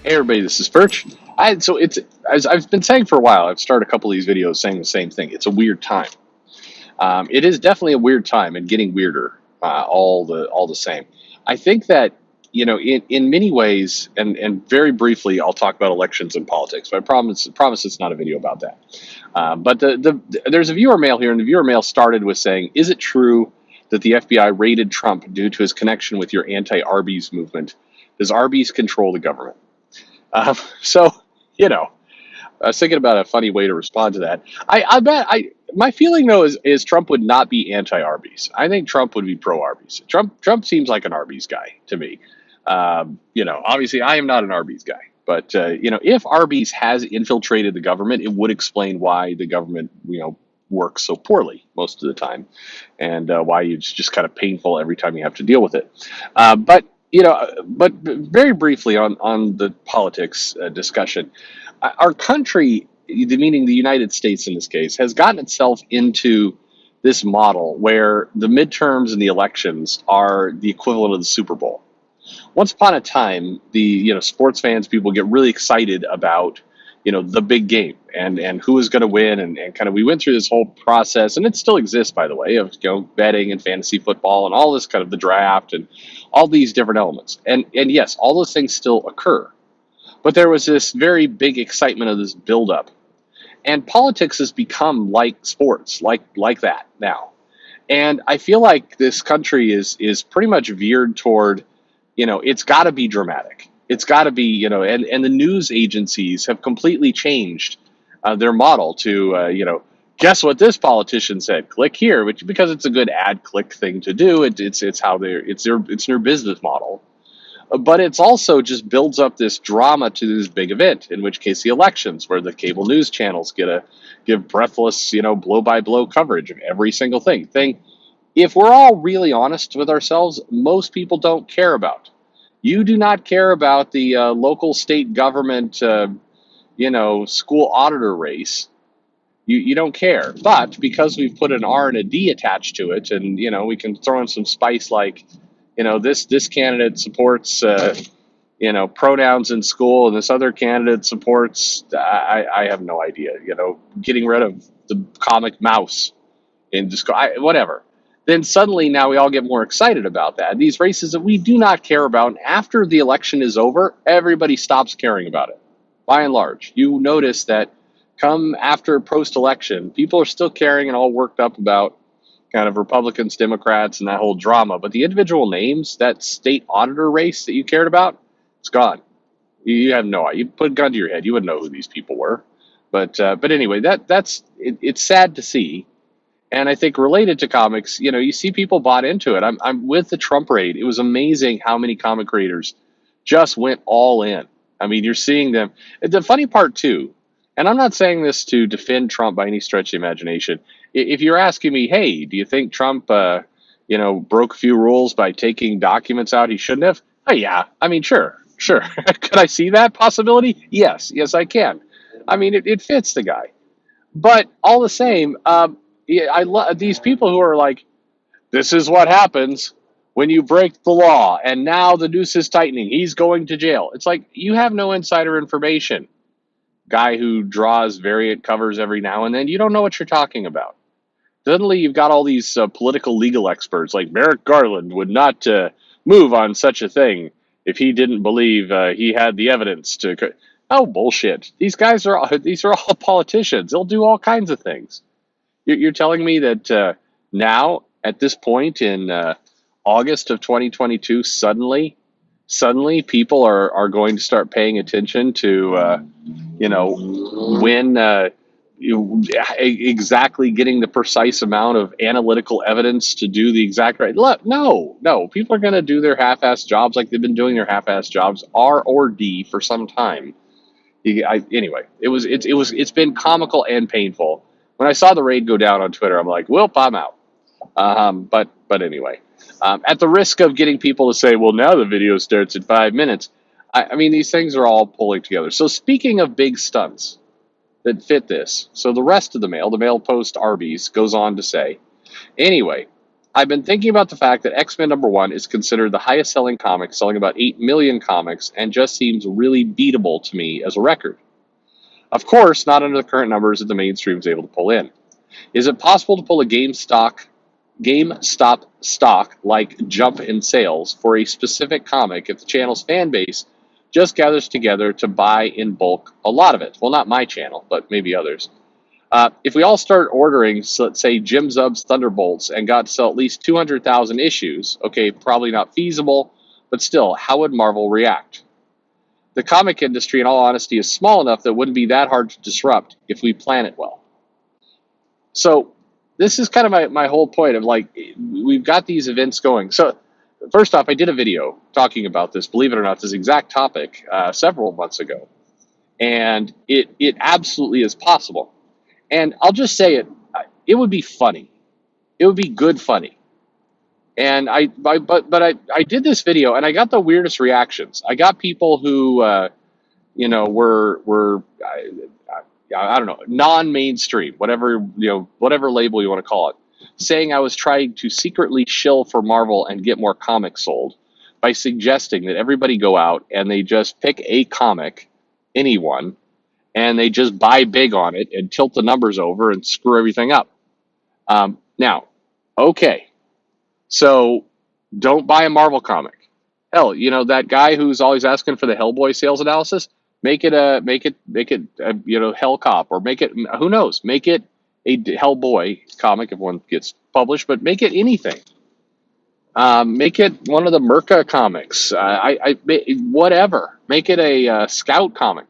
Hey everybody, this is Perch. So it's as I've been saying for a while. I've started a couple of these videos saying the same thing. It's a weird time. It is definitely a weird time and getting weirder. All the same. I think that in many ways, and very briefly, I'll talk about elections and politics. But I promise it's not a video about that. But there's a viewer mail here, and the viewer mail started with saying, "Is it true that the FBI raided Trump due to his connection with your anti-Arby's movement? Does Arby's control the government?" So, you know, I was thinking about a funny way to respond to that. I bet my feeling though is Trump would not be anti Arby's. I think Trump would be pro Arby's. Trump seems like an Arby's guy to me. Obviously I am not an Arby's guy, but if Arby's has infiltrated the government, it would explain why the government works so poorly most of the time, and why it's just kind of painful every time you have to deal with it. But very briefly on the politics discussion, our country, meaning the United States in this case, has gotten itself into this model where the midterms and the elections are the equivalent of the Super Bowl. Once upon a time, the sports fans, people get really excited about the big game and who is going to win, and kind of we went through this whole process, and it still exists, by the way, of betting and fantasy football and all this, kind of the draft and all these different elements, and yes, all those things still occur, but there was this very big excitement of this buildup, and politics has become like sports, like that now. And I feel like this country is pretty much veered toward, it's got to be dramatic. It's got to be, and the news agencies have completely changed their model to, guess what this politician said? Click here, which because it's a good ad click thing to do. It's how it's their business model. But it's also just builds up this drama to this big event, in which case the elections, where the cable news channels give breathless, blow by blow coverage of every single thing. If we're all really honest with ourselves, most people don't care about. You do not care about the local state government, school auditor race. You don't care. But because we've put an R and a D attached to it, and we can throw in some spice like, this candidate supports pronouns in school, and this other candidate supports I have no idea. Getting rid of the comic mouse and just whatever. Then suddenly now we all get more excited about that. These races that we do not care about, and after the election is over, everybody stops caring about it. By and large, you notice that come after post-election, people are still caring and all worked up about kind of Republicans, Democrats, and that whole drama. But the individual names, that state auditor race that you cared about, it's gone. You have no idea. You put a gun to your head, you wouldn't know who these people were. But anyway, it's sad to see. And I think related to comics, you see people bought into it. I'm with the Trump raid. It was amazing how many comic creators just went all in. I mean, you're seeing them. The funny part too, and I'm not saying this to defend Trump by any stretch of the imagination. If you're asking me, hey, do you think Trump, broke a few rules by taking documents out he shouldn't have? Oh yeah, I mean, sure. Could I see that possibility? Yes, I can. I mean, it fits the guy. But all the same, yeah, I love these people who are like, this is what happens when you break the law, and now the noose is tightening. He's going to jail. It's like, you have no insider information. Guy who draws variant covers every now and then, you don't know what you're talking about. Suddenly, you've got all these political legal experts like Merrick Garland would not move on such a thing if he didn't believe he had the evidence to. Oh, bullshit! These are all politicians. They'll do all kinds of things. You're telling me that now, at this point in August of 2022, suddenly people are going to start paying attention to, when exactly getting the precise amount of analytical evidence to do the exact right. Look, no, people are going to do their half-assed jobs like they've been doing their half-assed jobs, R or D, for some time. Anyway, it's been comical and painful. When I saw the raid go down on Twitter, I'm like, "Well, I'm out." But anyway, at the risk of getting people to say, "Well, now the video starts at 5 minutes," I mean, these things are all pulling together. So speaking of big stunts that fit this, so the rest of the mail post Arby's goes on to say, anyway, I've been thinking about the fact that X-Men #1 is considered the highest selling comic, selling about 8 million comics, and just seems really beatable to me as a record. Of course, not under the current numbers that the mainstream is able to pull in. Is it possible to pull a GameStop stock like jump in sales for a specific comic if the channel's fan base just gathers together to buy in bulk a lot of it? Well, not my channel, but maybe others. If we all start ordering, so let's say Jim Zub's Thunderbolts and got to sell at least 200,000 issues, okay, probably not feasible, but still, how would Marvel react? The comic industry, in all honesty, is small enough that it wouldn't be that hard to disrupt if we plan it well. So this is kind of my whole point of like, we've got these events going. So first off, I did a video talking about this, believe it or not, this exact topic several months ago. And it absolutely is possible. And I'll just say it would be funny. It would be good funny. And I did this video and I got the weirdest reactions. I got people who, were I don't know, non-mainstream, whatever label you want to call it, saying I was trying to secretly shill for Marvel and get more comics sold by suggesting that everybody go out and they just pick a comic, anyone, and they just buy big on it and tilt the numbers over and screw everything up. Now, okay, so don't buy a Marvel comic. Hell, that guy who's always asking for the Hellboy sales analysis. Make it Hell Cop, or make it, who knows, make it a Hellboy comic if one gets published, but make it anything. Make it one of the Merca comics. Whatever. Make it a Scout comic.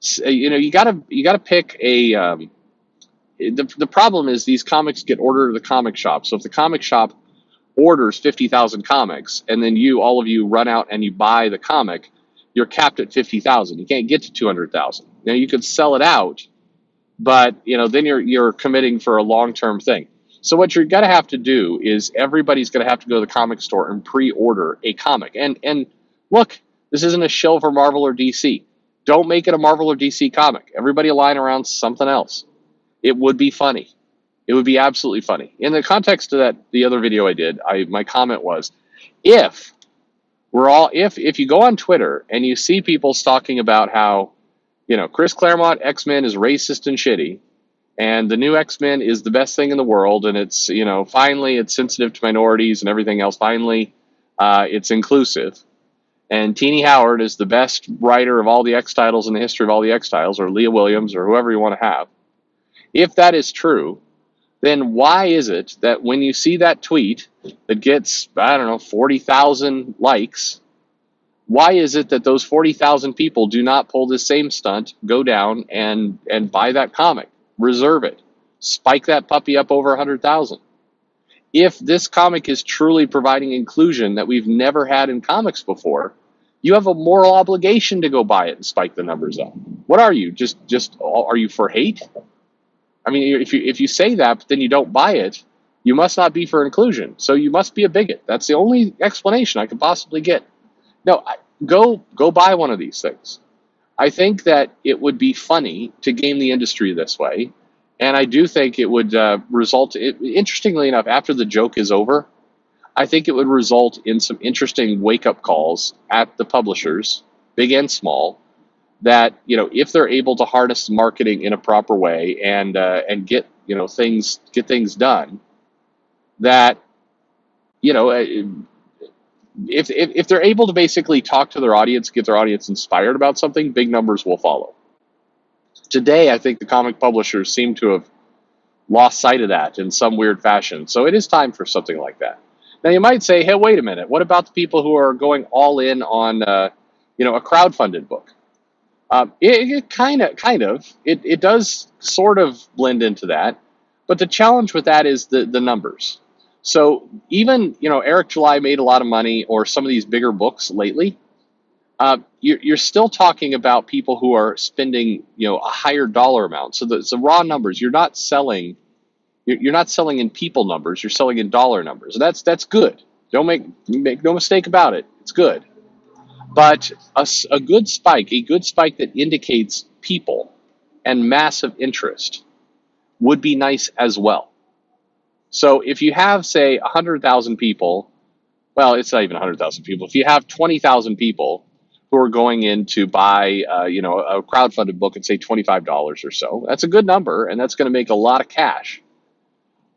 You gotta pick a. The problem is these comics get ordered to the comic shop. So if the comic shop orders 50,000 comics, and then all of you run out and you buy the comic, you're capped at 50,000. You can't get to 200,000. Now you could sell it out, but then you're committing for a long-term thing. So what you're gonna have to do is everybody's gonna have to go to the comic store and pre-order a comic. And look, this isn't a shill for Marvel or DC. Don't make it a Marvel or DC comic. Everybody align around something else. It would be funny. It would be absolutely funny. In the context of the other video I did, my comment was, if you go on Twitter and you see people talking about how, Chris Claremont X-Men is racist and shitty, and the new X-Men is the best thing in the world, and it's, finally it's sensitive to minorities and everything else, finally it's inclusive, and Teenie Howard is the best writer of all the X titles in the history of all the X titles, or Leah Williams, or whoever you want to have. If that is true, then why is it that when you see that tweet that gets, 40,000 likes, why is it that those 40,000 people do not pull this same stunt, go down and buy that comic, reserve it, spike that puppy up over 100,000? If this comic is truly providing inclusion that we've never had in comics before, you have a moral obligation to go buy it and spike the numbers up. What are you? Are you for hate? I mean, if you say that, but then you don't buy it, you must not be for inclusion. So you must be a bigot. That's the only explanation I could possibly get. No, go buy one of these things. I think that it would be funny to game the industry this way, and I do think it would result. Interestingly enough, after the joke is over, I think it would result in some interesting wake-up calls at the publishers, big and small, that if they're able to harness marketing in a proper way and get things done, that if they're able to basically talk to their audience, get their audience inspired about something, big numbers will follow. Today, I think the comic publishers seem to have lost sight of that in some weird fashion. So it is time for something like that. Now you might say, hey, wait a minute, what about the people who are going all in on a crowdfunded book? It kind of does sort of blend into that, but the challenge with that is the numbers. So even Eric July made a lot of money, or some of these bigger books lately. You're still talking about people who are spending a higher dollar amount. So the raw numbers, you're not selling in people numbers. You're selling in dollar numbers. And that's good. Don't make no mistake about it. It's good. But a good spike that indicates people and massive interest would be nice as well. So if you have, say, 100,000 people, well, it's not even 100,000 people. If you have 20,000 people who are going in to buy, a crowdfunded book at, say, $25 or so, that's a good number, and that's going to make a lot of cash.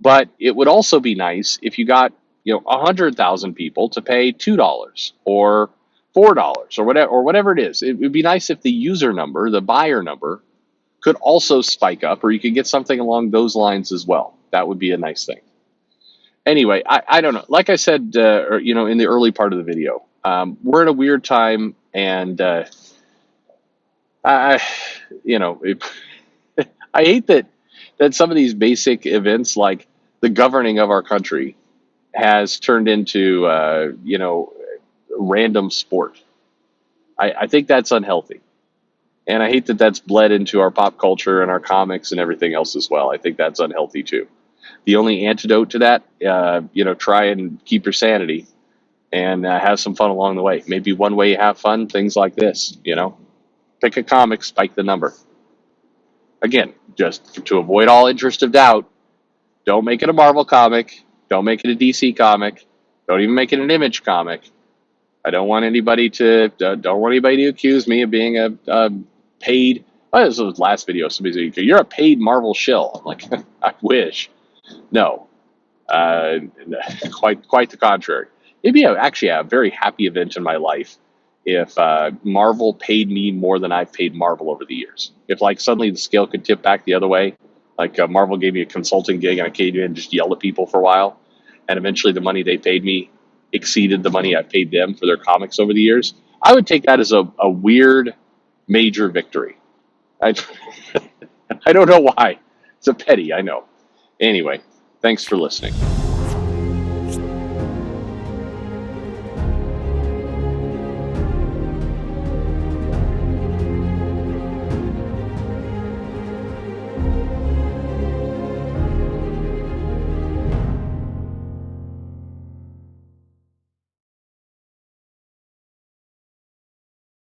But it would also be nice if you got, 100,000 people to pay $2 or $4 or whatever it is. It would be nice if the user number, the buyer number, could also spike up, or you could get something along those lines as well. That would be a nice thing. Anyway, I don't know. Like I said, in the early part of the video, we're in a weird time, and I, it, I hate that some of these basic events, like the governing of our country, has turned into random sport. I think that's unhealthy, and I hate that that's bled into our pop culture and our comics and everything else as well. I think that's unhealthy too. The only antidote to that, try and keep your sanity and have some fun along the way. Maybe one way you have fun, things like this. Pick a comic, spike the number. Again, just to avoid all interest of doubt, don't make it a Marvel comic. Don't make it a DC comic. Don't even make it an Image comic. I don't want anybody to accuse me of being a paid. Oh, this was the last video. Somebody said, "You're a paid Marvel shill." I'm like, I wish. No, uh, quite the contrary. It'd be actually a very happy event in my life if Marvel paid me more than I've paid Marvel over the years. If like suddenly the scale could tip back the other way, like Marvel gave me a consulting gig and I came in and just yelled at people for a while, and eventually the money they paid me exceeded the money I paid them for their comics over the years, I would take that as a weird major victory. I, I don't know why. It's a petty, I know. Anyway, thanks for listening.